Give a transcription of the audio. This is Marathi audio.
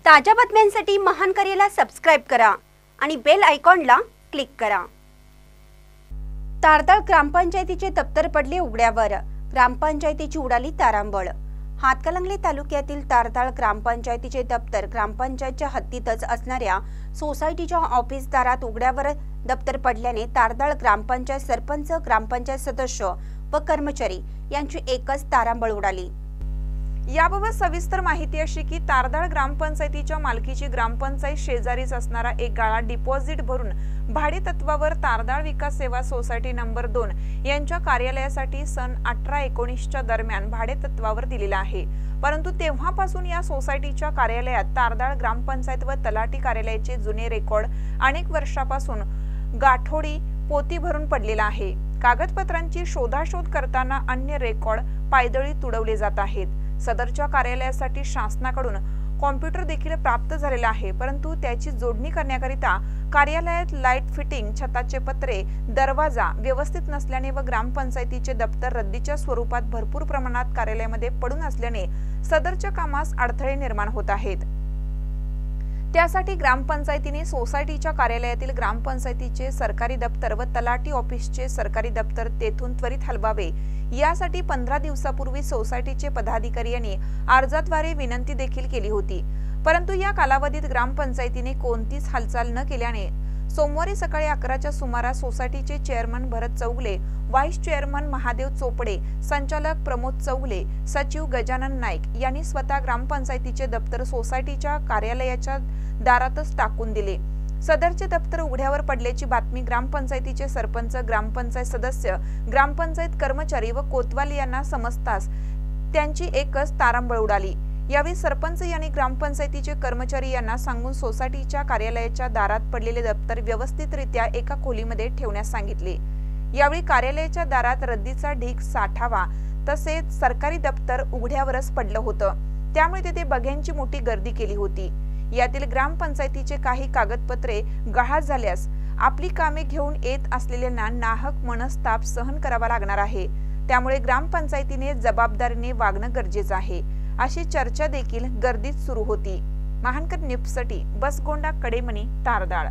ताज्या बातम्यांसाठी महान करेला सबस्क्राइब करा आणि बेल आयकॉनला क्लिक करा। तारदाळ ग्रामपंचायतीचे दप्तर पडले उघड्यावर, ग्रामपंचायतीची उडाली तारांबळ। हातकणंगले तालुक्यातील तारदाळ ग्रामपंचायतीचे दप्तर ग्रामपंचायतच्या हद्दीतच असणाऱ्या सोसायटीच्या ऑफिस दारात उघड्यावर दप्तर पडल्याने तारदाळ ग्रामपंचायत सरपंच, ग्रामपंचायत सदस्य व कर्मचारी यांची एकच तारांबळ उडाली। याबाबत सविस्तर माहिती अशी की तारदाळ ग्रामपंचायतीच्या मालकीची ग्रामपंचायत शेजारीच असणारा एक गाळा डिपॉझिट भरून भाडे तत्वावर तारदाळ विकास सेवा सोसायटी नंबर 2 यांच्या कार्यालयासाठी सन 18-19च्या दरम्यान भाडे तत्वावर दिलेला आहे। परंतु तेव्हापासून या सोसायटीच्या कार्यालयात तारदाळ ग्रामपंचायत व तलाठी कार्यालयाचे जुने रेकॉर्ड अनेक वर्षापासून गाठोडी पोती भरून पडलेला आहे। कागदपत्रांची शोधाशोध करताना अन्य रेकॉर्ड पायदळी तुडवले जात आहेत। सदरच्या कार्यालयासाठी शासनाकडून कॉम्प्युटर देखील प्राप्त झालेला आहे, परंतु त्याची जोडणी करण्याकरिता कार्यालयात लाईट फिटिंग, छताचे पत्रे, दरवाजा व्यवस्थित नसल्याने व ग्रामपंचायतीचे दप्तर रद्दीच्या स्वरूपात भरपूर प्रमाणात कार्यालयामध्ये पडून असल्याने सदरच्या कामास अडथळे निर्माण होत आहेत। त्यासाठी ग्रामपंचायतीने सोसायटीच्या कार्यालयातील ग्रामपंचायतीचे सरकारी दप्तर व तलाठी ऑफिसचे सरकारी दप्तर तेथून त्वरित हलवावे यासाठी 15 दिवसापूर्वी सोसायटीचे पदाधिकारी यांनी अर्जाद्वारे विनंती देखील केली होती। परंतु या कालावधीत ग्रामपंचायतीने कोणतीच हालचाल न केल्याने सोमवारी सकाळी 11च्या सुमारास सोसायटीचे चेअरमन भरत चौगले, व्हाईस चेअरमन महादेव चोपडे, संचालक प्रमोद चौगले, सचिव गजानन नाईक यांनी स्वतः ग्रामपंचायतीचे दप्तर सोसायटीच्या कार्यालयाच्या दारातच टाकून दिले। सदरचे दप्तर उघड्यावर पडल्याची बातमी ग्रामपंचायतीचे सरपंच, ग्रामपंचायत सदस्य, ग्रामपंचायत कर्मचारी व कोतवाल यांना समजताच त्यांची एकच तारांबळ उडाली। यावेळी सरपंच यांनी ग्रामपंचायतीचे कर्मचारी यांना सांगून सोसायटीच्या कार्यालयाच्या दारात पडलेले दप्तर व्यवस्थितरित्या एका खोलीमध्ये ठेवण्यास सांगितले। यावेळी कार्यालयाच्या दारात रद्दीचा ढीग साठावा तसेच सरकारी दप्तर उघड्यावरच पडलं होतं, त्यामुळे तेथे बघ्यांची मोठी गर्दी केली होती। यातील ग्रामपंचायतीचे काही कागदपत्रे गहाळ झाल्यास आपली कामे घेऊन येत असलेल्यांना नाहक मनस्ताप सहन करावा लागणार आहे, त्यामुळे ग्रामपंचायतीने जबाबदारीने वागणं गरजेचं आहे, अशी चर्चा देखील गर्दीत सुरू होती। महानकर न्यूजसाठी, बस, बसगोंडा, कडेमणी, तारदाळ।